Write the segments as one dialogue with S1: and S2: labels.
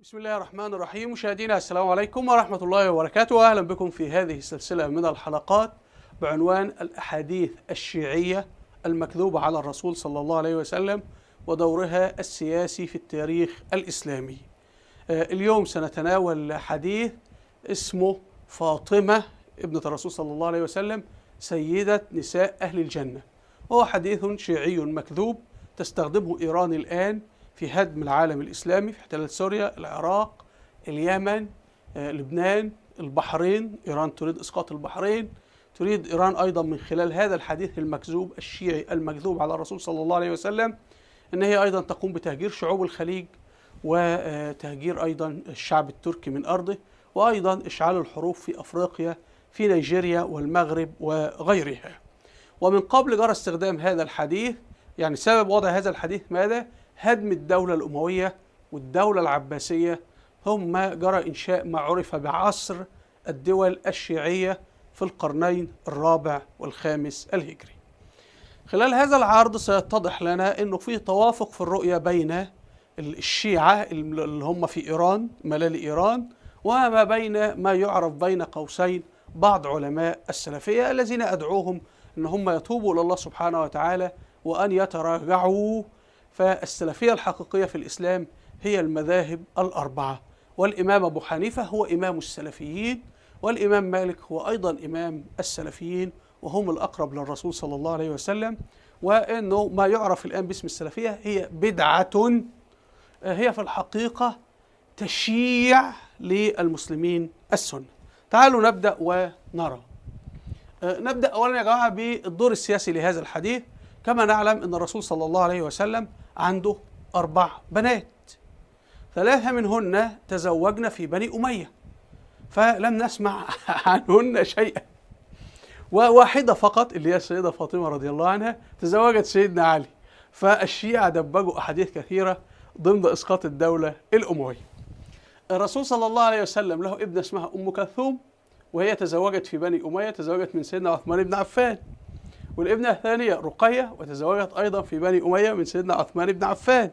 S1: بسم الله الرحمن الرحيم. مشاهدينا السلام عليكم ورحمة الله وبركاته. أهلا بكم في هذه السلسلة من الحلقات بعنوان الأحاديث الشيعية المكذوبة على الرسول صلى الله عليه وسلم ودورها السياسي في التاريخ الإسلامي. اليوم سنتناول حديث اسمه فاطمة ابنة الرسول صلى الله عليه وسلم سيدة نساء أهل الجنة. هو حديث شيعي مكذوب تستخدمه إيران الآن في هدم العالم الإسلامي، في احتلال سوريا، العراق، اليمن، لبنان، البحرين. إيران تريد إسقاط البحرين. تريد إيران أيضا من خلال هذا الحديث المكذوب الشيعي المكذوب على الرسول صلى الله عليه وسلم أن هي أيضا تقوم بتهجير شعوب الخليج وتهجير أيضا الشعب التركي من أرضه، وأيضا إشعال الحروب في أفريقيا، في نيجيريا والمغرب وغيرها. ومن قبل جرى استخدام هذا الحديث، يعني سبب وضع هذا الحديث ماذا؟ هدم الدولة الأموية والدولة العباسية، ثم جرى إنشاء ما عرف بعصر الدول الشيعية في القرنين الرابع والخامس الهجري. خلال هذا العرض سيتضح لنا أنه في توافق في الرؤية بين الشيعة اللي هم في إيران، ملال إيران، وما بين ما يعرف بين قوسين بعض علماء السلفية الذين أدعوهم أن هم يتوبوا إلى الله سبحانه وتعالى وأن يتراجعوا. فالسلفية الحقيقية في الإسلام هي المذاهب الأربعة، والإمام أبو حنيفة هو إمام السلفيين، والإمام مالك هو أيضا إمام السلفيين، وهم الأقرب للرسول صلى الله عليه وسلم. وأنه ما يعرف الآن باسم السلفية هي بدعة، هي في الحقيقة تشييع للمسلمين السنة. تعالوا نبدأ ونرى. نبدأ أولا يا جماعة بالدور السياسي لهذا الحديث. كما نعلم أن الرسول صلى الله عليه وسلم عنده 4 بنات، 3 منهن تزوجن في بني أمية فلم نسمع عنهن شيئا، وواحدة فقط اللي هي السيدة فاطمة رضي الله عنها تزوجت سيدنا علي. فالشيعة دبجوا أحاديث كثيرة ضمن إسقاط الدولة الأموية. الرسول صلى الله عليه وسلم له ابنة اسمها أم كلثوم، وهي تزوجت في بني أمية، تزوجت من سيدنا عثمان بن عفان. والابنة الثانية رقية، وتزوجت أيضا في بني أمية من سيدنا عثمان بن عفان.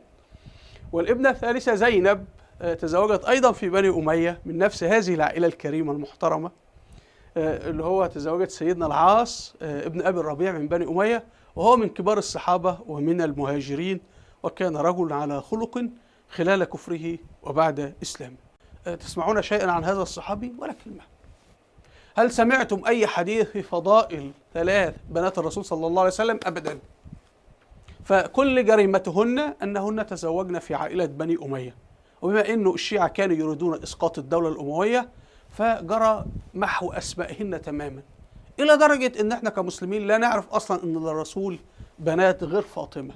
S1: والابنة الثالثة زينب تزوجت أيضا في بني أمية من نفس هذه العائلة الكريمة المحترمة، اللي هو تزوجت سيدنا العاص ابن أبي الربيع من بني أمية، وهو من كبار الصحابة ومن المهاجرين، وكان رجل على خلق خلال كفره وبعد إسلامه. تسمعون شيئا عن هذا الصحابي ولا كلمة؟ هل سمعتم أي حديث في فضائل 3 بنات الرسول صلى الله عليه وسلم؟ أبدا. فكل جريمتهن أنهن تزوجن في عائلة بني أمية، وبما أنه الشيعة كانوا يريدون إسقاط الدولة الأموية فجرى محو أسمائهن تماما، إلى درجة أن احنا كمسلمين لا نعرف أصلا أن للرسول بنات غير فاطمة.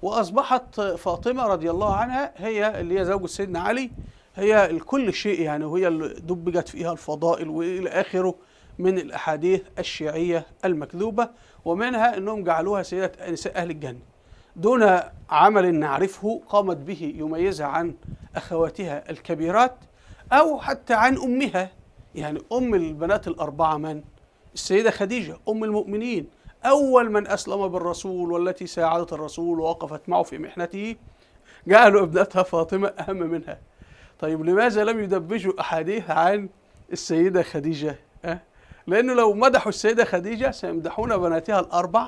S1: وأصبحت فاطمة رضي الله عنها هي اللي هي زوجة سيدنا علي، هي الكل شيء يعني، وهي اللي دبجت فيها الفضائل وإلى آخره من الأحاديث الشيعية المكذوبة، ومنها أنهم جعلوها سيدة نساء أهل الجنة دون عمل نعرفه قامت به يميزها عن أخواتها الكبيرات أو حتى عن أمها. يعني أم البنات الأربعة من؟ السيدة خديجة أم المؤمنين، أول من أسلم بالرسول والتي ساعدت الرسول ووقفت معه في محنته، جعلوا ابنتها فاطمة أهم منها. طيب لماذا لم يدبجوا أحاديث عن السيدة خديجة؟ لأنه لو مدحوا السيدة خديجة سيمدحون بناتها ال4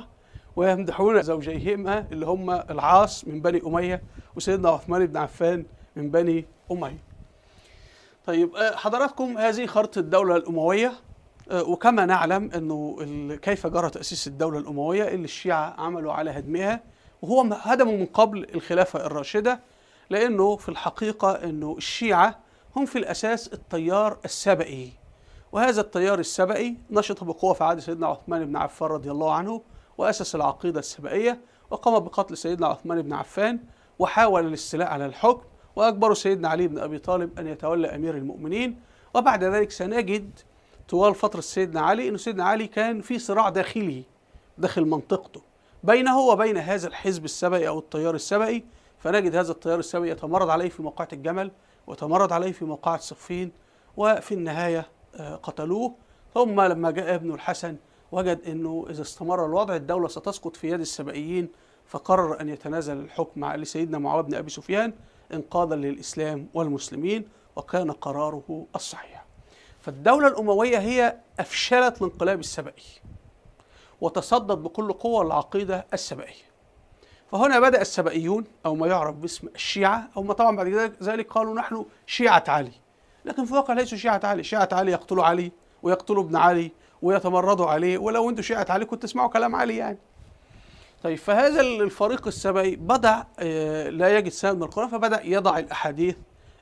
S1: ويمدحون زوجيهما اللي هم العاص من بني أمية وسيدنا عثمان بن عفان من بني أمية. طيب حضراتكم هذه خريطة الدولة الأموية، وكما نعلم أنه كيف جرى تأسيس الدولة الأموية اللي الشيعة عملوا على هدمها، وهو هدموا من قبل الخلافة الراشدة، لأنه في الحقيقة أنه الشيعة هم في الأساس التيار السبئي، وهذا التيار السبئي نشط بقوة في عهد سيدنا عثمان بن عفان رضي الله عنه، وأسس العقيدة السبئية، وقام بقتل سيدنا عثمان بن عفان وحاول الاستيلاء على الحكم، وأجبروا سيدنا علي بن أبي طالب أن يتولى أمير المؤمنين. وبعد ذلك سنجد طوال فترة سيدنا علي أن سيدنا علي كان في صراع داخلي داخل منطقته بينه وبين هذا الحزب السبئي أو التيار السبئي. فنجد هذا التيار السبئي يتمرد عليه في موقعة الجمل، وتمرد عليه في موقعة صفين، وفي النهاية قتلوه. ثم لما جاء ابنه الحسن وجد أنه إذا استمر الوضع الدولة ستسقط في يد السبئيين، فقرر أن يتنازل الحكم لسيدنا معاوية بن أبي سفيان إنقاذا للإسلام والمسلمين، وكان قراره الصحيح. فالدولة الأموية هي أفشلت الانقلاب السبئي وتصدت بكل قوة للعقيدة السبئية. فهنا بدأ السبئيون أو ما يعرف باسم الشيعة، أو ما طبعا بعد ذلك قالوا نحن شيعة علي، لكن في الواقع ليسوا شيعة علي. شيعة علي يقتلوا علي ويقتلوا ابن علي ويتمردوا عليه، ولو أنتم شيعة علي كنت تسمعوا كلام علي يعني. طيب، فهذا الفريق السبئي بدأ لا يجد سند من القرآن، فبدأ يضع الأحاديث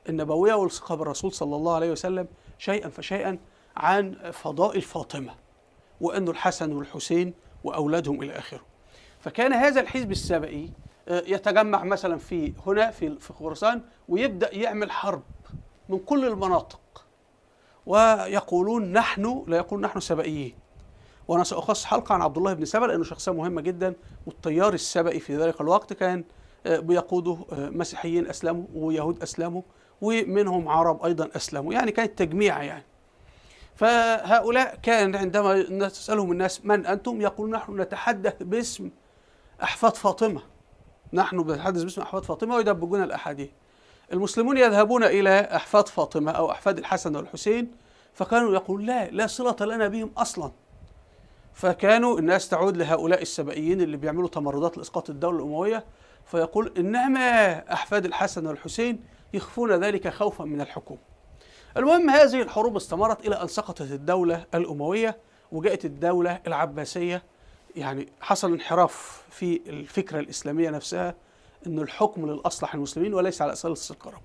S1: النبوية والثقة بالرسول صلى الله عليه وسلم شيئا فشيئا عن فضائل فاطمة، وأنه الحسن والحسين وأولادهم إلى آخره. فكان هذا الحزب السبئي يتجمع مثلا في خراسان، ويبدأ يعمل حرب من كل المناطق، ويقولون نحن، لا يقولون نحن سبئيين. وأنا سأخصص حلقة عن عبد الله بن سبأ لأنه شخصية مهمة جدا، والتيار السبئي في ذلك الوقت كان بيقوده مسيحيين أسلموا ويهود أسلموا ومنهم عرب أيضا أسلموا، يعني كانت تجميعة يعني. فهؤلاء كان عندما تسألهم الناس من أنتم يقولون نحن نتحدث باسم أحفاد فاطمة، نحن نتحدث باسم أحفاد فاطمة، ويدبجون الأحاديث. المسلمون يذهبون إلى أحفاد فاطمة أو أحفاد الحسن والحسين، فكانوا يقولون لا صلة لنا بهم أصلا. فكانوا الناس تعود لهؤلاء السبئيين اللي بيعملوا تمردات لإسقاط الدولة الأموية، فيقول إنما أحفاد الحسن والحسين يخفون ذلك خوفا من الحكومة. المهم، هذه الحروب استمرت إلى أن سقطت الدولة الأموية وجاءت الدولة العباسية. يعني حصل انحراف في الفكرة الإسلامية نفسها، أن الحكم للأصلح المسلمين وليس على أساس القرابة.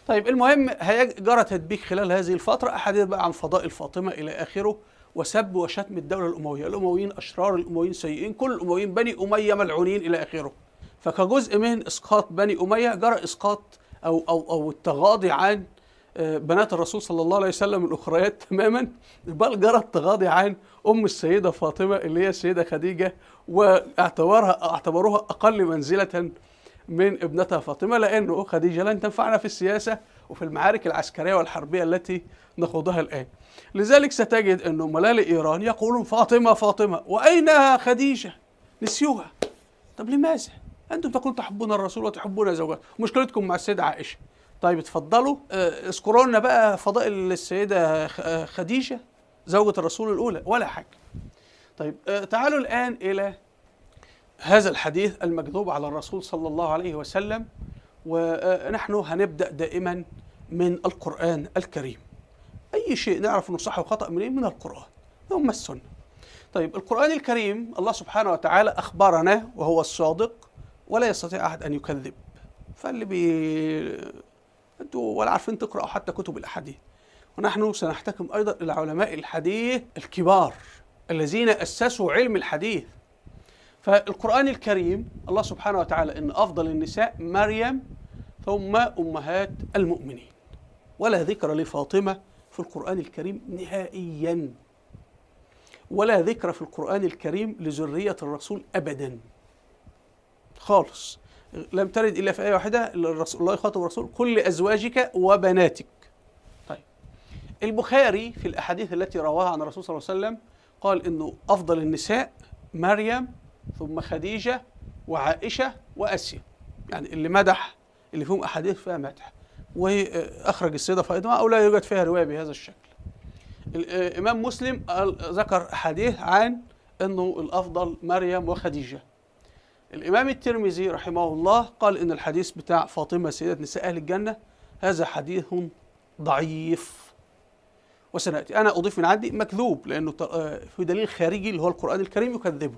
S1: طيب، المهم جرى تدبيك خلال هذه الفترة أحاديث بقى عن فضائل فاطمة إلى آخره، وسب وشتم الدولة الأموية. الأمويين أشرار، الأمويين سيئين، كل الأمويين بني أمية ملعونين إلى آخره. فكجزء من إسقاط بني أمية جرى إسقاط أو التغاضي عن بنات الرسول صلى الله عليه وسلم الأخريات تماما، بل جرى التغاضي عن أم السيدة فاطمة اللي هي السيدة خديجة، واعتبروها أقل منزلة من ابنتها فاطمة، لأنه خديجة لن تنفعنا في السياسة وفي المعارك العسكرية والحربية التي نخوضها الآن. لذلك ستجد أنه ملال إيران يقولون فاطمة فاطمة، وأين خديجة؟ نسيوها. طب لماذا؟ أنتم تقولون تحبون الرسول وتحبون زوجته، مشكلتكم مع السيدة عائشة. طيب اتفضلوا اذكروا لنا بقى فضائل السيدة خديجة زوجة الرسول الأولى، ولا حاجة. طيب تعالوا الآن إلى هذا الحديث المكذوب على الرسول صلى الله عليه وسلم، ونحن هنبدأ دائما من القرآن الكريم. أي شيء نعرف أنه صح وخطأ منين؟ من القرآن ثم السنة. طيب، القرآن الكريم الله سبحانه وتعالى أخبرنا وهو الصادق ولا يستطيع أحد أن يكذب. فاللي أنتوا ولا عارفين تقرأوا حتى كتب الأحاديث، ونحن سنحتكم أيضا إلى علماء الحديث الكبار الذين أسسوا علم الحديث. فالقرآن الكريم الله سبحانه وتعالى إن أفضل النساء مريم ثم أمهات المؤمنين، ولا ذكر لفاطمة في القرآن الكريم نهائيا، ولا ذكر في القرآن الكريم لذرية الرسول أبدا خالص. لم ترد إلا في آية واحدة، الله يخاطب الرسول كل أزواجك وبناتك. طيب، البخاري في الأحاديث التي رواها عن الرسول صلى الله عليه وسلم قال إنه أفضل النساء مريم ثم خديجة وعائشة وأسيا، يعني اللي مدح اللي فيهم أحاديث فيها مدح، وأخرج السيدة فاطمة أو لا يوجد فيها رواية بهذا الشكل. الإمام مسلم ذكر أحاديث عن أنه الأفضل مريم وخديجة. الإمام الترمذي رحمه الله قال إن الحديث بتاع فاطمة سيدة نساء أهل الجنة هذا حديث ضعيف، وسنأتي أنا أضيف من عندي مكذوب لأنه في دليل خارجي اللي هو القرآن الكريم يكذبه.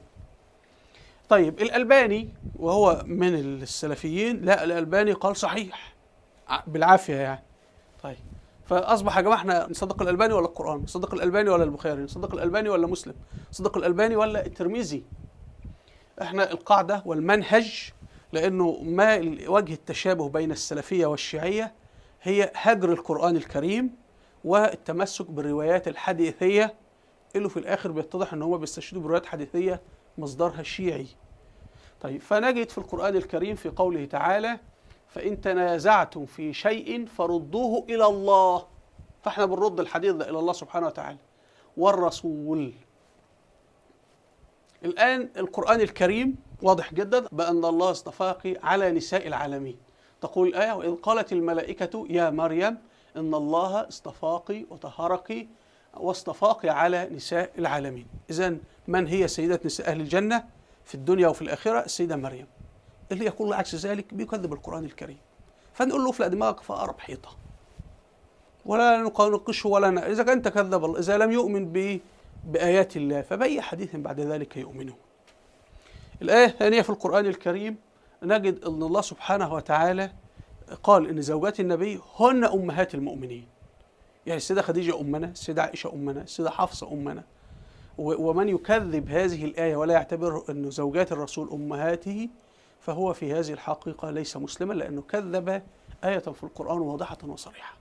S1: طيب، الألباني وهو من السلفيين، لا، الألباني قال صحيح بالعافية يعني. طيب، فأصبح يا جماعة احنا نصدق الألباني ولا القرآن؟ نصدق الألباني ولا البخاري؟ نصدق الألباني ولا مسلم؟ نصدق الألباني ولا الترمذي؟ احنا القاعدة والمنهج، لأنه ما وجه التشابه بين السلفية والشيعية هي هجر القرآن الكريم والتمسك بالروايات الحديثية، اللي في الآخر بيتضح أن هم بيستشهدوا بروايات حديثية مصدرها شيعي. طيب، فنجد في القرآن الكريم في قوله تعالى فإن تنازعتم في شيء فردوه إلى الله، فإحنا بنرد الحديث ده إلى الله سبحانه وتعالى والرسول. الآن القرآن الكريم واضح جدا بأن الله اصطفاك على نساء العالمين. تقول الآية: وإذ قالت الملائكة يا مريم إن الله اصطفاك وطهرك واصطفاك على نساء العالمين. إذن من هي سيدة نساء أهل الجنة في الدنيا وفي الآخرة؟ السيدة مريم. اللي يقول عكس ذلك بيكذب القرآن الكريم. فنقول له: افلق دماغك في أقرب حيطة، ولا نناقشه ولا إذا كان تكذب الله، إذا لم يؤمن بآيات الله فبأي حديث بعد ذلك يؤمنون. الآية الثانية في القرآن الكريم نجد أن الله سبحانه وتعالى قال إن زوجات النبي هن أمهات المؤمنين. يعني السيدة خديجة أمنا، السيدة عائشة أمنا، السيدة حفصة أمنا. ومن يكذب هذه الآية ولا يعتبر أن زوجات الرسول أمهاته فهو في هذه الحقيقة ليس مسلما، لأنه كذب آية في القرآن واضحة وصريحة.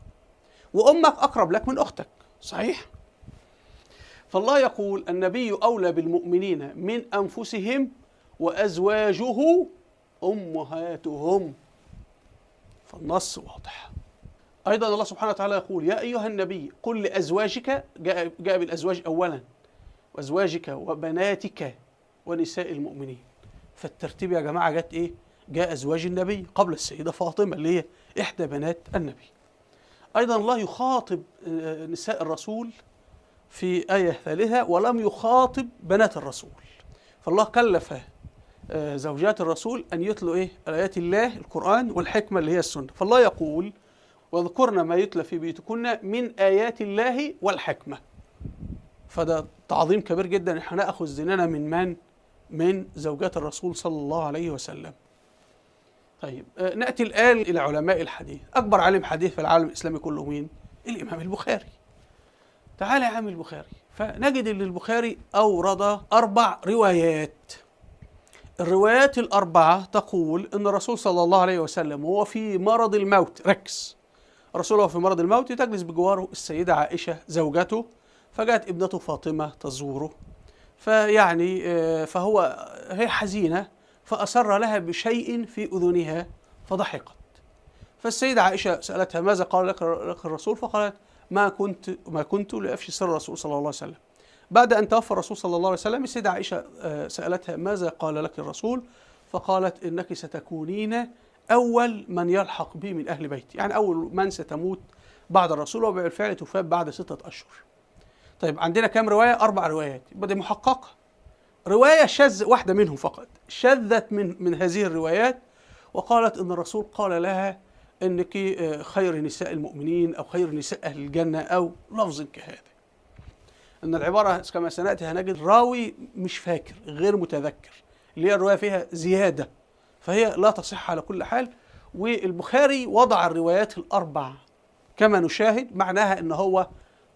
S1: وأمك أقرب لك من أختك، صحيح؟ فالله يقول: النبي أولى بالمؤمنين من أنفسهم وأزواجه أمهاتهم. فالنص واضح. أيضا الله سبحانه وتعالى يقول: يا أيها النبي قل لأزواجك، جاء بالأزواج أولا، وأزواجك وبناتك ونساء المؤمنين. فالترتيب يا جماعة جت إيه؟ جاء أزواج النبي قبل السيدة فاطمة اللي هي إحدى بنات النبي. أيضا الله يخاطب نساء الرسول في آية ثالثة ولم يخاطب بنات الرسول. فالله كلف زوجات الرسول أن يتلوا إيه؟ آيات الله القرآن والحكمة اللي هي السنة. فالله يقول: واذكرن ما يتلى في بيوتكن من آيات الله والحكمة. فده تعظيم كبير جدا. احنا نأخذ ديننا من زوجات الرسول صلى الله عليه وسلم. طيب نأتي الآن إلى علماء الحديث. أكبر عالم حديث في العالم الإسلامي كله مين؟ الإمام البخاري. تعالى يا عم البخاري، فنجد أن البخاري أورد 4 روايات. الروايات الأربعة تقول أن الرسول صلى الله عليه وسلم وهو في مرض الموت، ركز، الرسول وهو في مرض الموت تجلس بجواره السيدة عائشة زوجته، فجاءت ابنته فاطمة تزوره، فيعني هي حزينة، فأسر لها بشيء في أذنها فضحكت. فالسيدة عائشة سألتها: ماذا قال لك الرسول؟ فقالت: ما كنت لأفشي سر الرسول صلى الله عليه وسلم. بعد أن توفى الرسول صلى الله عليه وسلم السيدة عائشة سألتها: ماذا قال لك الرسول؟ فقالت: إنك ستكونين أول من يلحق بي من أهل بيتي، يعني أول من ستموت بعد الرسول، وبالفعل توفى بعد 6 أشهر. طيب عندنا كم رواية؟ 4 روايات، يبقى دي محققة. رواية شاذة واحدة منهم فقط شذت من هذه الروايات، وقالت إن الرسول قال لها إنك خير نساء المؤمنين أو خير نساء أهل الجنة أو لفظ كهذا. إن العبارة كما سنأتي هنجد راوي مش فاكر، غير متذكر، اللي هي الرواية فيها زيادة، فهي لا تصح على كل حال. والبخاري وضع الروايات ال4 كما نشاهد، معناها إن هو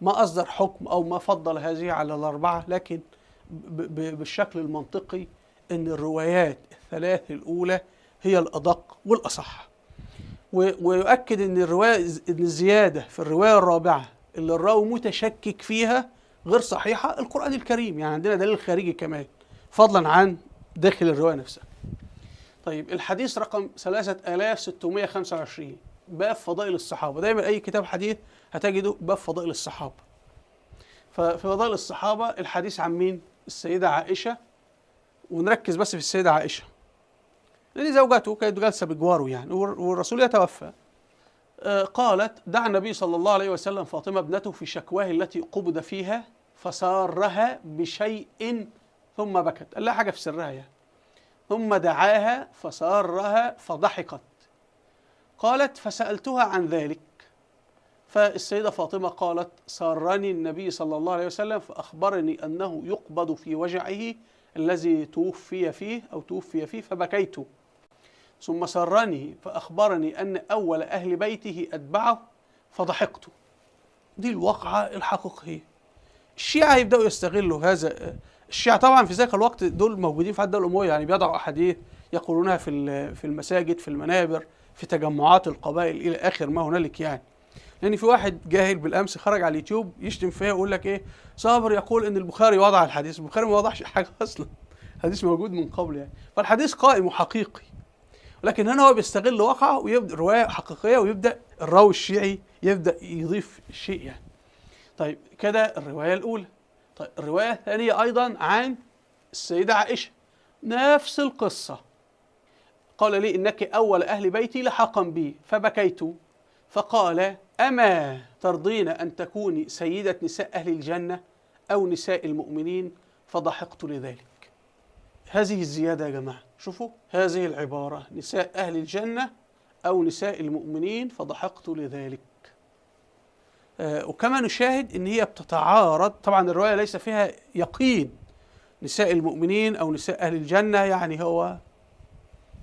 S1: ما أصدر حكم أو ما فضل هذه على ال4، لكن بالشكل المنطقي إن الروايات ال3 الأولى هي الأدق والأصح. ويؤكد إن إن الزيادة في الرواية الرابعة اللي الراوي متشكك فيها غير صحيحة، القرآن الكريم، يعني عندنا دليل خارجي كمان فضلا عن داخل الرواية نفسها. طيب الحديث رقم 3625، باب فضائل الصحابة. دايما أي كتاب حديث هتجده باب فضائل الصحابة. ففي فضائل الصحابة الحديث عن مين؟ السيدة عائشة، ونركز بس في السيدة عائشة لأن زوجته كانت جالسة بجواره يعني، والرسول يتوفى. قالت: دعا النبي صلى الله عليه وسلم فاطمة ابنته في شكواه التي قبض فيها فسارها بشيء ثم بكت، قال لها حاجة في سرها يعني، ثم دعاها فسارها فضحكت. قالت: فسألتها عن ذلك، فالسيدة فاطمة قالت: سارني النبي صلى الله عليه وسلم فأخبرني أنه يقبض في وجعه الذي توفي فيه فبكيت، ثم سرني فأخبرني أن أول أهل بيته أتبعه فضحكت. دي الواقعة الحقيقية. الشيعة يبدأوا يستغلوا هذا. الشيعة طبعا في ذاك الوقت دول موجودين في عهد الدولة الأموية، يعني بيضعوا أحاديث يقولونها في المساجد، في المنابر، في تجمعات القبائل إلى آخر ما هنالك يعني. لأن في واحد جاهل بالأمس خرج على اليوتيوب يشتم فيها ويقول لك إيه؟ صابر يقول إن البخاري وضع الحديث. البخاري ما وضعش حاجة أصلا، الحديث موجود من قبل يعني، فالحديث قائم وحقيقي. لكن هنا هو بيستغل واقعه ويبدأ رواية حقيقية، ويبدأ الراوي الشيعي يبدأ يضيف شيء يعني. طيب كده الرواية الأولى. طيب الرواية الثانية أيضا عن السيدة عائشة، نفس القصة. قال لي إنك أول أهل بيتي لحقا بي، فبكيت. فقال: أما ترضين أن تكوني سيدة نساء أهل الجنة أو نساء المؤمنين؟ فضحكت لذلك. هذه الزيادة يا جماعة، شوفوا هذه العبارة: نساء أهل الجنة أو نساء المؤمنين، فضحكت لذلك. وكما نشاهد إن هي بتتعارض، طبعا الرواية ليس فيها يقين نساء المؤمنين أو نساء أهل الجنة، يعني هو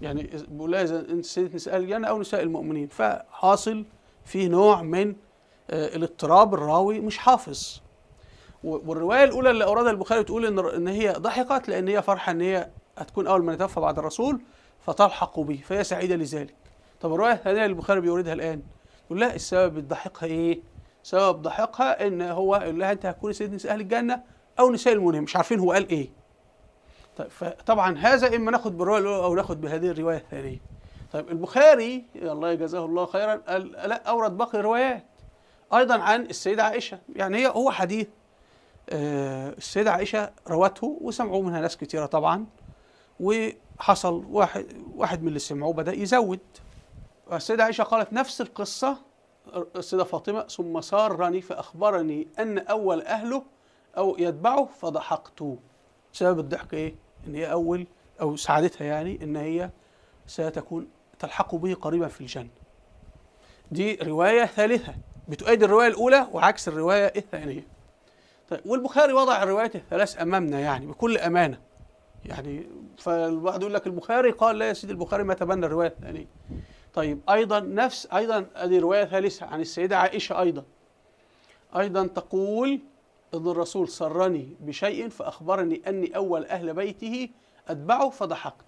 S1: يعني لازم سيدة نساء أهل الجنة أو نساء المؤمنين، فحاصل فيه نوع من الاضطراب، الراوي مش حافظ. والرواية الأولى اللي أوردها البخاري تقول إن هي ضحكت لأن هي فرحة إن هي هتكون أول من يتوفى بعد الرسول فتلحق به، فهي سعيدة لذلك. طب الرواية الثانية اللي البخاري بيوردها الآن يقول لا، السبب بتضحكها إيه؟ سبب ضحكها إن هو يقول لها أنت هتكوني سيدة نساء أهل الجنة أو نساء المؤمنين، مش عارفين هو قال إيه. طيب فطبعا هذا إما ناخد بالرواية الأولى أو ناخد بهذه الرواية الثانية. طيب البخاري الله يجزاه الله خيرا قال لا، أورد باقي الروايات أيضا عن السيدة عائشة. يعني هو حديث السيدة عائشة روته وسمعوا منها ناس كتيرة طبعا، وحصل واحد من اللي سمعوه بدأ يزود. السيدة عائشة قالت نفس القصة السيدة فاطمة: ثم سارني فأخبرني أن أول أهله أو يتبعه فضحكت. سبب الضحك إيه؟ إن هي أول، أو سعادتها يعني إن هي ستكون تلحق به قريبا في الجنة. دي رواية ثالثة بتؤيد الرواية الأولى وعكس الرواية الثانية. طيب والبخاري وضع الروايات الثلاث أمامنا يعني بكل أمانة. يعني فالواحد يقول لك البخاري قال لا يا سيدي، البخاري ما تبنى الرواية الثانية. طيب أيضا هذه رواية ثالثة عن السيدة عائشة أيضا تقول إن الرسول سرني بشيء فأخبرني أني أول أهل بيته أتبعه فضحكت.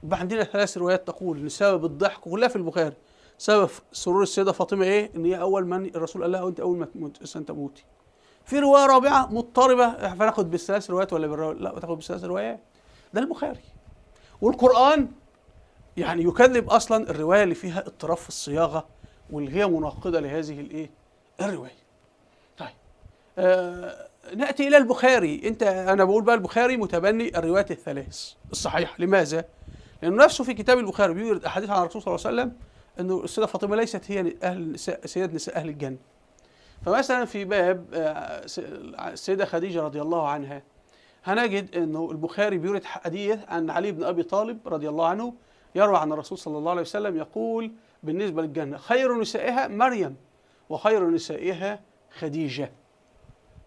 S1: يبقى عندنا ثلاث روايات تقول إن سبب الضحك كلها في البخاري. سبب سرور السيدة فاطمة إيه؟ إن هي أول من الرسول قال لها أنت أول ما تموتي. في رواية رابعة مضطربة، فناخد بالثلاث روايات ولا بالرواية؟ لا، تاخد بالثلاث روايات. ده البخاري. والقرآن يعني يكذب أصلا الرواية اللي فيها اضطراب في الصياغة واللي هي مناقضة لهذه الرواية. طيب نأتي إلى البخاري. أنا بقول بقى البخاري متبني الروايات الثلاث الصحيحة. لماذا؟ لأنه نفسه في كتاب البخاري بيورد أحاديث عن الرسول صلى الله عليه وسلم أنه السيدة فاطمة ليست هي سيدة نساء أهل الجنة. فمثلا في باب السيدة خديجة رضي الله عنها هنجد أنه البخاري بيورد حديث عن علي بن أبي طالب رضي الله عنه يروى عن الرسول صلى الله عليه وسلم يقول بالنسبة للجنة: خير نسائها مريم وخير نسائها خديجة.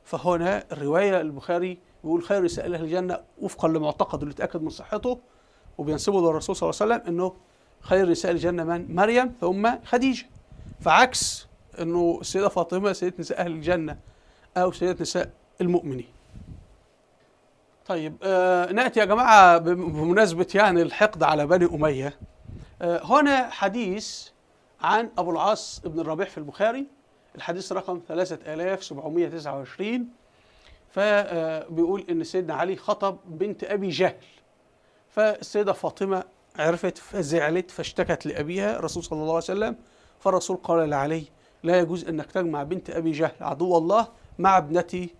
S1: فهنا الرواية البخاري بيقول خير نساء أهل الجنة وفقا لمعتقد اللي اتأكد من صحته وبينسبه للرسول صلى الله عليه وسلم أنه خير نساء الجنة من؟ مريم ثم خديجة. فعكس أنه السيدة فاطمة سيدة نساء أهل الجنة أو سيدة نساء المؤمنين. طيب نأتي يا جماعة بمناسبة يعني الحقد على بني أمية. هنا حديث عن أبو العاص بن الربيع في البخاري، الحديث رقم 3729. فبيقول إن سيدنا علي خطب بنت أبي جهل، فالسيدة فاطمة عرفت فزعلت فاشتكت لأبيها الرسول صلى الله عليه وسلم. فالرسول قال لعلي: لا يجوز أنك تجمع بنت أبي جهل عدو الله مع ابنتي.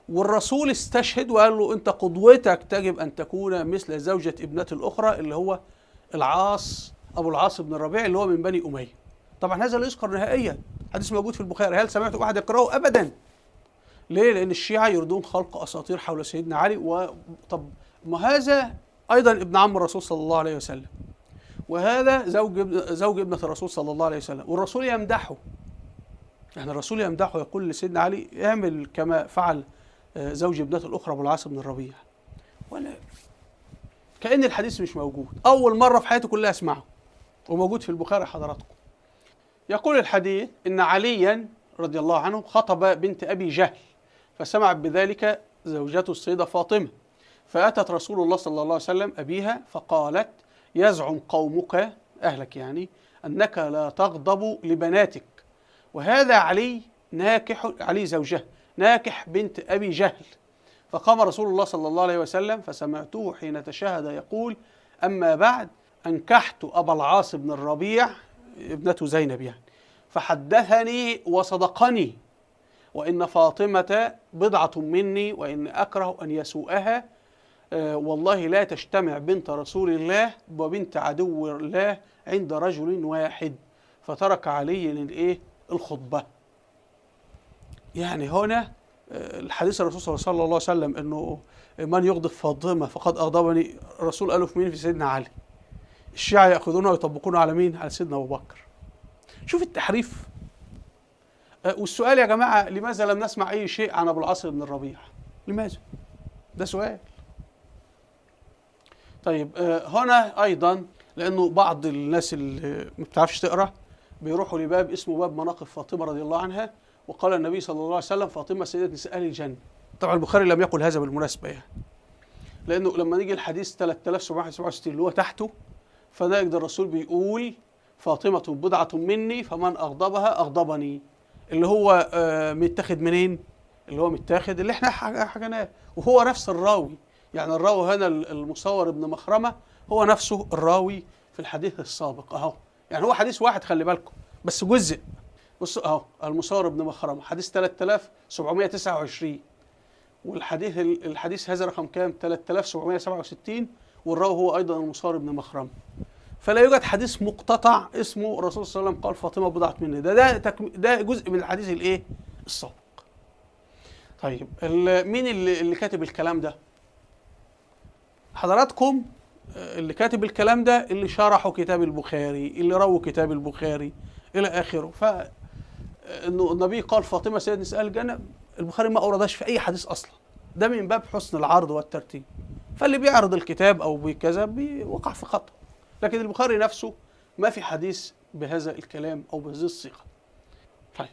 S1: والرسول استشهد وقال له: أنت قدوتك تجب أن تكون مثل زوجة ابنتي الأخرى اللي هو أبو العاص بن الربيع اللي هو من بني أمية. طبعا هذا لا يذكر نهائيا، حديث موجود في البخاري. هل سمعت واحد يقرأه؟ أبدا. ليه؟ لأن الشيعة يريدون خلق أساطير حول سيدنا علي. طب ما هذا أيضا ابن عم الرسول صلى الله عليه وسلم، وهذا زوج ابنة الرسول صلى الله عليه وسلم، والرسول يمدحه. يعني الرسول يمدحه يقول لسيدنا علي: اعمل كما فعل زوج ابنته الأخرى أبو العاص بن الربيع. ولا كأن الحديث مش موجود، أول مرة في حياتي كلها أسمعه وموجود في البخاري حضراتكم. يقول الحديث إن عليا رضي الله عنه خطب بنت أبي جهل، فسمعت بذلك زوجته السيدة فاطمة، فأتت رسول الله صلى الله عليه وسلم أبيها فقالت: يزعم قومك، أهلك يعني، أنك لا تغضب لبناتك، وهذا علي زوجه ناكح بنت أبي جهل. فقام رسول الله صلى الله عليه وسلم فسمعته حين تشهد يقول: أما بعد، أنكحت أبا العاص بن الربيع ابنته زينب يعني، فحدثني وصدقني، وإن فاطمة بضعة مني، وإن أكره أن يسوءها والله لا تجتمع بنت رسول الله وبنت عدو الله عند رجل واحد، فترك علي الايه الخطبة. يعني هنا الحديث الرسول صلى الله عليه وسلم انه من يغضب فاطمة فقد اغضبني، الرسول قاله في مين؟ في سيدنا علي. الشيعة يأخذونه ويطبقونه على مين؟ على سيدنا أبو بكر. شوف التحريف. والسؤال يا جماعة، لماذا لم نسمع أي شيء عن أبو العاص بن الربيع؟ لماذا؟ ده سؤال. طيب هنا أيضا لأنه بعض الناس اللي ما بتعرفش تقرأ بيروحوا لباب اسمه باب مناقب فاطمة رضي الله عنها، وقال النبي صلى الله عليه وسلم فاطمة سيدة نساء أهل الجنة. طبعا البخاري لم يقل هذا بالمناسبة يعني، لأنه لما نيجي الحديث 3767 اللي هو تحته، فنجد الرسول بيقول فاطمة بضعة مني فمن أغضبها أغضبني، اللي هو متاخد منين؟ اللي هو متاخد اللي احنا حكيناه، وهو نفس الراوي. يعني الراوي هنا المصور ابن مخرمة هو نفسه الراوي في الحديث السابق اهو. يعني هو حديث واحد خلي بالكم بس جزء. بصوا اهو المصور ابن مخرمة حديث 3729، والحديث هذا رقم كام؟ 3767، والراوي هو ايضا المصور ابن مخرمة. فلا يوجد حديث مقتطع اسمه الرسول صلى الله عليه وسلم قال فاطمة بضعة مني. ده جزء من الحديث الايه؟ السابق. طيب مين اللي كاتب الكلام ده؟ حضراتكم اللي كاتب الكلام ده اللي شرحوا كتاب البخاري، اللي رووا كتاب البخاري الى اخره. انه النبي قال فاطمة سيدة نساء الجنة، البخاري ما اوردهاش في اي حديث اصلا. ده من باب حسن العرض والترتيب، فاللي بيعرض الكتاب او بكذا بيوقع في خطأ. لكن البخاري نفسه ما في حديث بهذا الكلام او بهذه الصيغه. طيب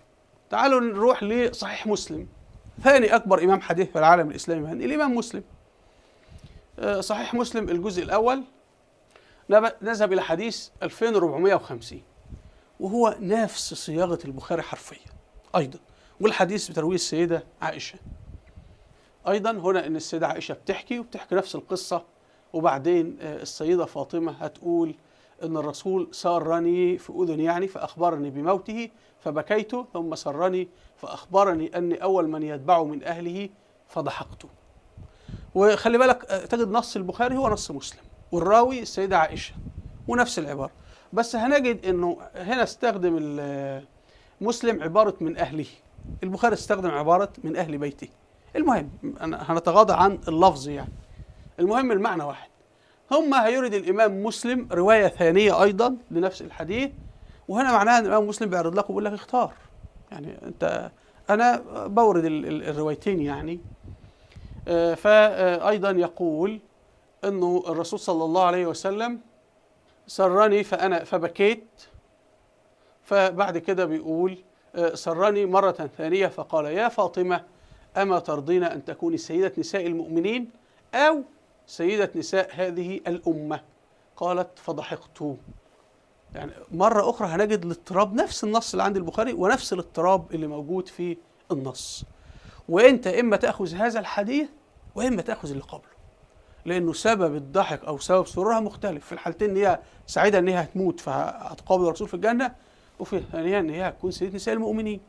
S1: تعالوا نروح لصحيح مسلم، ثاني اكبر امام حديث في العالم الاسلامي الامام مسلم. صحيح مسلم الجزء الاول نذهب الى حديث 2450، وهو نفس صياغه البخاري حرفيا ايضا، والحديث بترويه السيده عائشه. ايضا هنا ان السيده عائشه بتحكي نفس القصه، وبعدين السيدة فاطمة هتقول إن الرسول سارني في أذني يعني فأخبرني بموته فبكيت، ثم سرني فأخبرني أني أول من يتبعه من أهله فضحكت. وخلي بالك تجد نص البخاري هو نص مسلم، والراوي السيدة عائشة ونفس العبارة، بس هنجد إنه هنا استخدم مسلم عبارة من أهله، البخاري استخدم عبارة من أهل بيته. المهم هنتغاضى عن اللفظ يعني، المهم المعنى واحد. ثم هيرد الإمام مسلم رواية ثانية أيضا لنفس الحديث، وهنا معناها أن الإمام مسلم بيعرض لك وبيقول لك اختار، يعني أنا بورد الروايتين يعني. فأيضا يقول أنه الرسول صلى الله عليه وسلم سرني فبكيت، فبعد كده بيقول سرني مرة ثانية فقال يا فاطمة أما ترضين أن تكوني سيدة نساء المؤمنين أو سيدة نساء هذه الأمة؟ قالت فضحكت. يعني مرة أخرى هنجد الاضطراب، نفس النص اللي عند البخاري ونفس الاضطراب اللي موجود في النص، وأنت إما تأخذ هذا الحديث وإما تأخذ اللي قبله، لأنه سبب الضحك أو سبب سرورها مختلف. في الحالتين إن هي سعيدة إن هي هتموت فهتقابل الرسول في الجنة، وفي الثانية إن هي هتكون سيدة نساء المؤمنين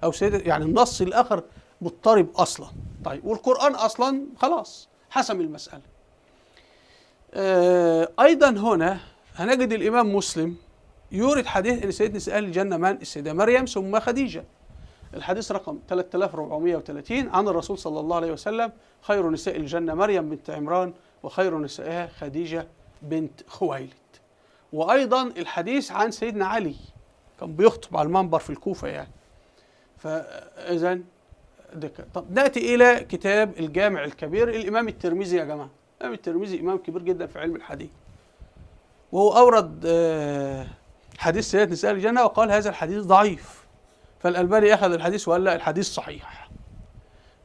S1: أو سيدة، يعني النص الآخر مضطرب أصلا. طيب والقرآن أصلا خلاص حسم المسألة. أيضا هنا هنجد الإمام مسلم يورد حديث أن سيدة نساء الجنة من؟ السيدة مريم ثم خديجة. الحديث رقم 3430 عن الرسول صلى الله عليه وسلم خير نساء الجنة مريم بنت عمران وخير نسائها خديجة بنت خويلد. وأيضا الحديث عن سيدنا علي كان بيخطب على المنبر في الكوفة يعني. فإذا طب نأتي إلى كتاب الجامع الكبير الإمام الترمذي. يا جماعة الإمام الترمذي إمام كبير جدا في علم الحديث، وهو أورد حديث سيدة نساء الجنة وقال هذا الحديث ضعيف، فالألباني أخذ الحديث وقال لا الحديث صحيح،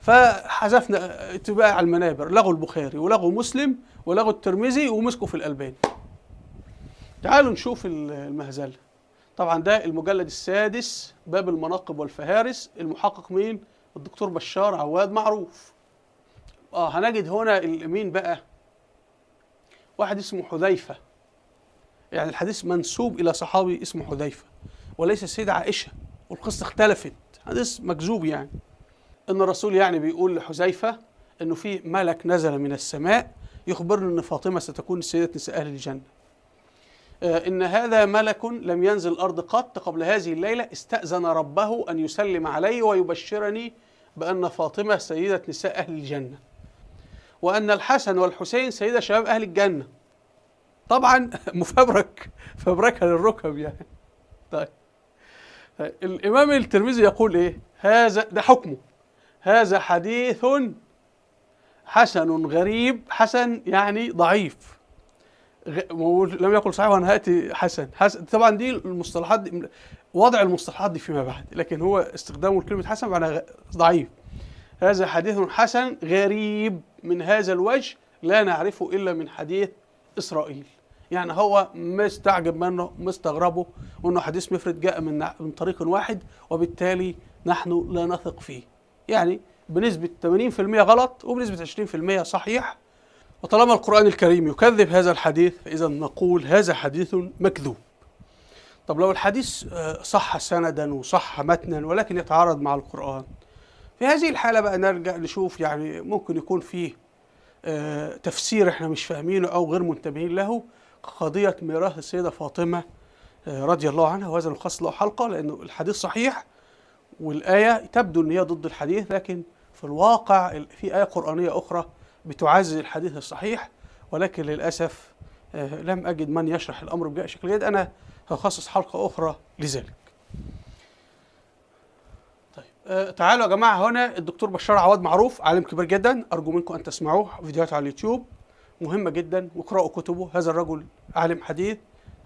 S1: فحذفنا اتباع على المنابر، لغوا البخاري ولغوا مسلم ولغوا الترمذي ومسكوا في الألباني. تعالوا نشوف المهزلة. طبعا ده المجلد السادس باب المناقب والفهارس، المحقق مين؟ الدكتور بشار عواد معروف. هنجد هنا مين بقى؟ واحد اسمه حذيفة، يعني الحديث منسوب إلى صحابي اسمه حذيفة وليس السيدة عائشة، والقصة اختلفت، حديث مكذوب يعني. إن الرسول يعني بيقول لحذيفة إنه في ملك نزل من السماء يخبرنا أن فاطمة ستكون سيدة نساء أهل الجنة. إن هذا ملك لم ينزل الأرض قط قبل هذه الليلة، استأذن ربه أن يسلم علي ويبشرني بأن فاطمة سيدة نساء أهل الجنة، وأن الحسن والحسين سيدة شباب أهل الجنة. طبعا فبركة للركب يعني. طيب الإمام الترمذي يقول إيه؟ هذا ده حكمه، هذا حديث حسن غريب. حسن يعني ضعيف، لم يقل صحيح وأنا هاتي حسن. طبعا دي المصطلحات دي، وضع المصطلحات دي فيما بعد، لكن هو استخدامه لكلمة حسن معناها ضعيف. هذا حديث حسن غريب من هذا الوجه لا نعرفه إلا من حديث إسرائيل. يعني هو مستعجب منه، مستغربه، وأنه حديث مفرد جاء من طريق واحد، وبالتالي نحن لا نثق فيه. يعني بنسبة 80% غلط وبنسبة 20% صحيح. وطالما القرآن الكريم يكذب هذا الحديث فإذا نقول هذا حديث مكذوب. طب لو الحديث صح سندا وصح متنا ولكن يتعارض مع القرآن، في هذه الحالة بقى نرجع نشوف يعني ممكن يكون فيه تفسير احنا مش فاهمينه أو غير منتبهين له، قضية ميراث السيدة فاطمة رضي الله عنها، وهذا نخصص له حلقة، لأنه الحديث صحيح والآية تبدو أن هي ضد الحديث، لكن في الواقع في آية قرآنية أخرى بتعزز الحديث الصحيح، ولكن للأسف لم أجد من يشرح الأمر بشكل جيد. أنا هخصص حلقة أخرى لذلك. طيب تعالوا يا جماعة، هنا الدكتور بشار عواد معروف، عالم كبير جدا، أرجو منكم أن تسمعوه، فيديوهات على اليوتيوب مهمة جدا، واقرأوا كتبه. هذا الرجل عالم حديث،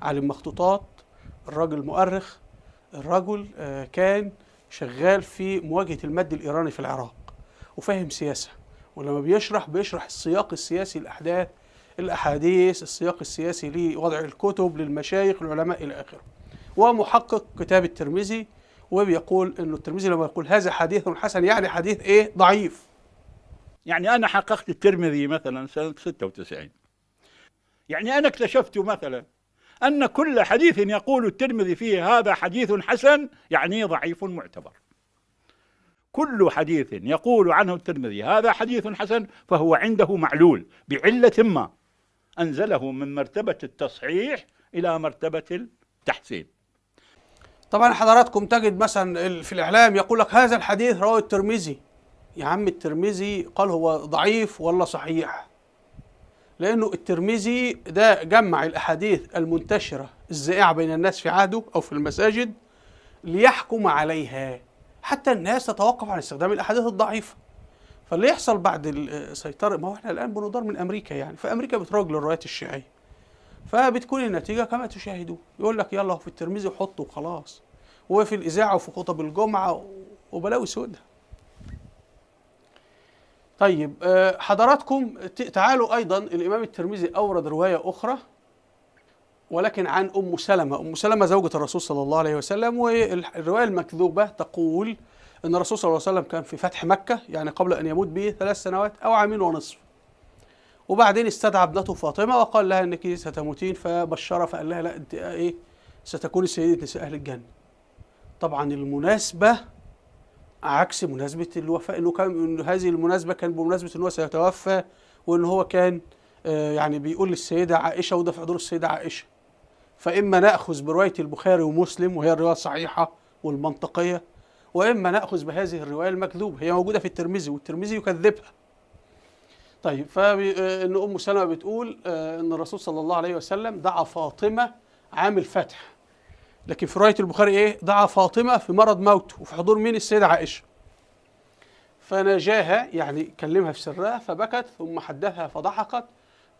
S1: عالم مخطوطات، الرجل مؤرخ، الرجل كان شغال في مواجهة المد الإيراني في العراق، وفاهم سياسة، ولما بيشرح السياق السياسي الأحداث، الأحاديث، السياق السياسي لوضع الكتب للمشايخ العلماء إلى آخره. ومحقق كتاب الترمذي، وبيقول إنه الترمذي لما يقول هذا حديث حسن يعني حديث إيه؟ ضعيف.
S2: يعني أنا حققت الترمذي مثلا سنة 96، يعني أنا اكتشفت مثلا أن كل حديث يقول الترمذي فيه هذا حديث حسن يعني ضعيف معتبر. كل حديث يقول عنه الترمذي هذا حديث حسن فهو عنده معلول بعلة ما أنزله من مرتبة التصحيح إلى مرتبة التحسين.
S1: طبعا حضراتكم تجد مثلا في الإعلام يقول لك هذا الحديث رواه الترمذي. يا عم الترمذي قال هو ضعيف ولا صحيح؟ لأنه الترمذي ده جمع الأحاديث المنتشرة الزائعة بين الناس في عهده أو في المساجد ليحكم عليها، حتى الناس تتوقف عن استخدام الأحاديث الضعيفة. فاللي يحصل بعد السيطرة، ما هو احنا الآن بندار من أمريكا، يعني فأمريكا بتروج للروايات الشيعية، فبتكون النتيجة كما تشاهدون، يقول لك يلا في الترمذي وحطه وخلاص، وفي الإذاعة وفي خطب الجمعة وبلاوي سودة. طيب حضراتكم تعالوا أيضا، الإمام الترمذي أورد رواية أخرى ولكن عن أم سلمة. أم سلمة زوجة الرسول صلى الله عليه وسلم، والرواية المكذوبة تقول أن الرسول صلى الله عليه وسلم كان في فتح مكة، يعني قبل أن يموت به 3 سنوات أو عامين ونصف، وبعدين استدعى ابنته فاطمة وقال لها أنك ستموتين، فبشرها فقال لها لا أنت إيه، ستكوني سيدة نساء أهل الجنة. طبعا المناسبة عكس مناسبة الوفاة، إنه هذه المناسبة كان بمناسبة إنه سيتوفى، وإن هو كان يعني بيقول للسيدة عائشة، وده في حضور السيدة عائشة. فإما نأخذ برواية البخاري ومسلم وهي الرواية الصحيحة والمنطقية، وإما نأخذ بهذه الرواية المكذوبة، هي موجودة في الترمذي والترمذي يكذبها. طيب فإن أم سلمة بتقول إن الرسول صلى الله عليه وسلم دعا فاطمة عام الفتح، لكن في رواية البخاري إيه؟ دعا فاطمة في مرض موته وفي حضور مين؟ السيدة عائشة. فناجاها، يعني كلمها في سرها، فبكت ثم حدثها فضحكت.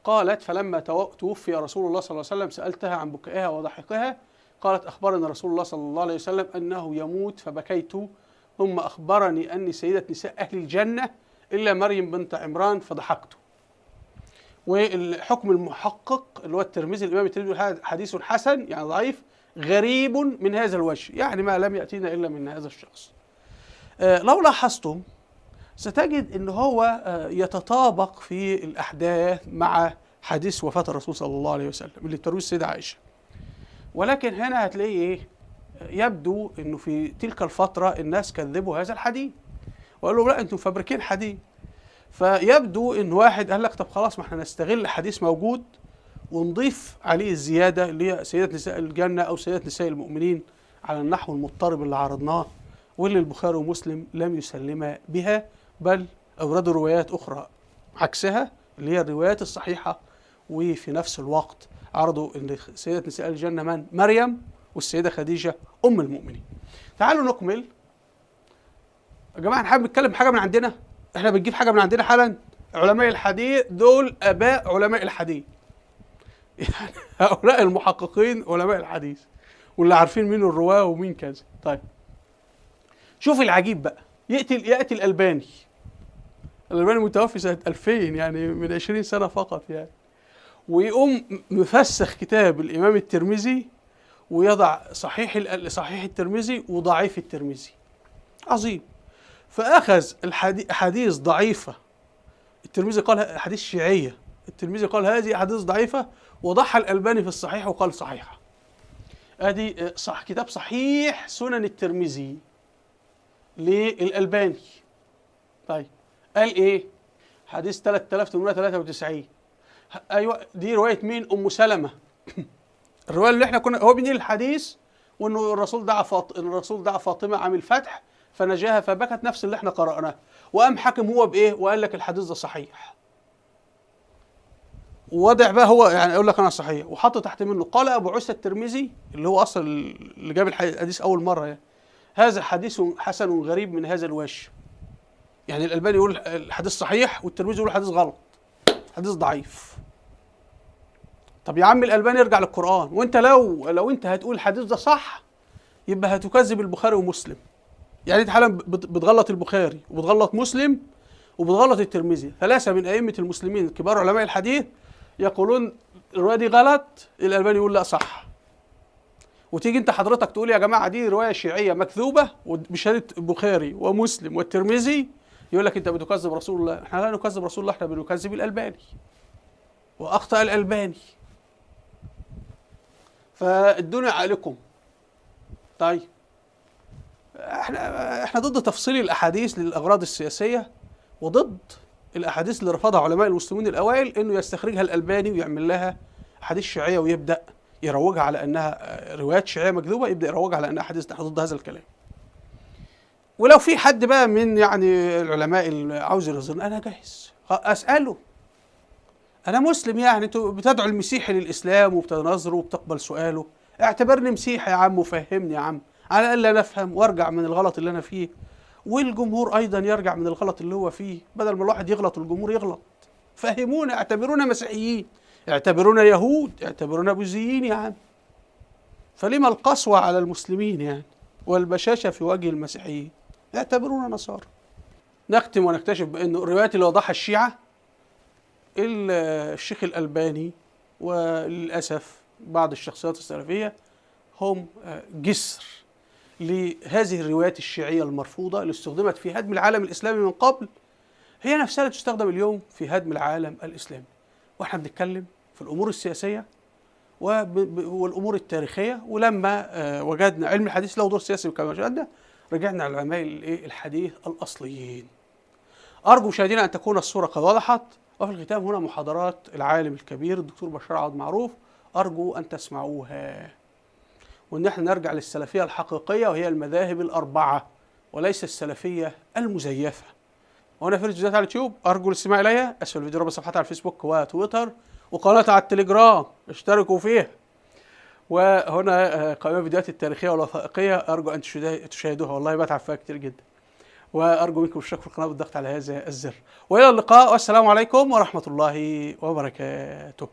S1: قالت فلما توفي رسول الله صلى الله عليه وسلم سألتها عن بكائها وضحكها، قالت أخبرنا رسول الله صلى الله عليه وسلم أنه يموت فبكيت، ثم أخبرني أني سيدة نساء أهل الجنة إلا مريم بنت عمران فضحكت. والحكم المحقق اللي هو الترمذي، الإمام الترمذي حديث حسن يعني ضعيف غريب من هذا الوجه، يعني ما لم يأتينا إلا من هذا الشخص. لو لاحظتم ستجد أنه هو يتطابق في الأحداث مع حديث وفاة الرسول صلى الله عليه وسلم اللي بترويه السيدة عائشة، ولكن هنا هتلاقيه إيه؟ يبدو أنه في تلك الفترة الناس كذبوا هذا الحديث وقالوا لا أنتم فابركين حديث. فيبدو ان واحد قال لك طب خلاص ما احنا نستغل حديث موجود ونضيف عليه الزياده اللي هي سيدة نساء الجنه او سيدة نساء المؤمنين على النحو المضطرب اللي عرضناه، واللي البخاري ومسلم لم يسلما بها، بل اوردوا روايات اخرى عكسها اللي هي الروايات الصحيحه، وفي نفس الوقت عرضوا ان سيدة نساء الجنه من؟ مريم والسيده خديجه ام المؤمنين. تعالوا نكمل يا جماعه. احنا بنتكلم حاجه من عندنا، احنا بنجيب حاجه من عندنا حالا. علماء الحديث دول اباء علماء الحديث، يعني هؤلاء المحققين علماء الحديث واللي عارفين مين الرواه ومين كذا. طيب شوف العجيب بقى، ياتي الالباني متوفي سنه 2000 يعني من 20 سنه فقط يعني، ويقوم مفسخ كتاب الامام الترمذي ويضع صحيح الترمذي وضعيف الترمذي. عظيم. فاخذ احاديث ضعيفه الترمذي قال احاديث شيعيه، الترمذي قال هذه احاديث ضعيفه، وضعها الالباني في الصحيح وقال صحيحه. ادي كتاب صحيح سنن الترمذي للالباني. طيب قال ايه؟ حديث 3893. ايوه دي روايه مين؟ ام سلمة. الروايه اللي احنا هو بينقل الحديث وانه الرسول دعا فاطمه عام الفتح فنجاها فبكت، نفس اللي احنا قرأناه، وقام حاكم هو بايه؟ وقال لك الحديث ده صحيح. ووضع بقى هو يعني اقول لك انا صحيح، وحط تحت منه قال ابو عيسى الترمذي اللي هو اصلا اللي جاب الحديث اول مره يعني، هذا حديث حسن غريب من هذا الوجه. يعني الالباني يقول الحديث صحيح والترمذي يقول الحديث غلط، حديث ضعيف. طب يا عم الالباني ارجع للقران، وانت لو انت هتقول الحديث ده صح يبقى هتكذب البخاري ومسلم. يعني انت حالا بتغلط البخاري وبتغلط مسلم وبتغلط الترمذي، ثلاثه من ائمه المسلمين كبار علماء الحديث يقولون الروايه دي غلط، الالباني يقول لا صح. وتيجي انت حضرتك تقول يا جماعه دي روايه شيعيه مكذوبه وبشهاده البخاري ومسلم والترمذي، يقول لك انت بتكذب رسول الله. احنا لا نكذب رسول الله، احنا بنكذب الالباني، واخطا الالباني. فالدنيا عليكم. طيب احنا ضد تفصيل الاحاديث للاغراض السياسيه، وضد الاحاديث اللي رفضها علماء المسلمين الاوائل انه يستخرجها الالباني ويعمل لها احاديث شيعيه ويبدا يروجها على انها روايات شيعيه مكذوبه، يبدا يروجها على انها احاديث. نحن ضد هذا الكلام. ولو في حد بقى من يعني العلماء اللي عاوز ينظرني انا جاهز اساله، انا مسلم يعني، انتوا بتدعوا المسيحي للاسلام وبتناظره وبتقبل سؤاله، اعتبرني مسيحي يا عم وفهمني يا عم، على الاقل انا افهم وارجع من الغلط اللي انا فيه، والجمهور ايضا يرجع من الغلط اللي هو فيه، بدل ما الواحد يغلط والجمهور يغلط. فهمونا، اعتبرونا مسيحيين، اعتبرونا يهود، اعتبرونا بوذيين يا عم. فلما القسوة على المسلمين يعني والبشاشة في وجه المسيحيين؟ اعتبرونا نصارى. نختم ونكتشف بأن الروايات اللي وضعها الشيعة الشيخ الألباني وللأسف بعض الشخصيات السلفية هم جسر لهذه الروايات الشيعية المرفوضة اللي استخدمت في هدم العالم الإسلامي من قبل، هي نفسها اللي تستخدم اليوم في هدم العالم الإسلامي. واحنا بنتكلم في الأمور السياسية والأمور التاريخية. ولما وجدنا علم الحديث له دور سياسي كما وجدنا، رجعنا لعلماء الحديث الأصليين. أرجو مشاهدينا أن تكون الصورة قد وضحت. وفي الختام هنا محاضرات العالم الكبير الدكتور بشار عبد معروف، أرجو أن تسمعوها، وأن احنا نرجع للسلفية الحقيقية وهي المذاهب الأربعة وليس السلفية المزيفة. وهنا في فيديوهات على اليوتيوب أرجو الاستماع إليها. أسفل الفيديو رابط صفحتي على الفيسبوك وتويتر وقناة على التليجرام، اشتركوا فيها. وهنا قائمة فيديوهات التاريخية والوثائقية أرجو أن تشاهدوها، والله بتعب فيها كتير جدا. وأرجو منكم الاشتراك في القناة والضغط على هذا الزر. وإلى اللقاء والسلام عليكم ورحمة الله وبركاته.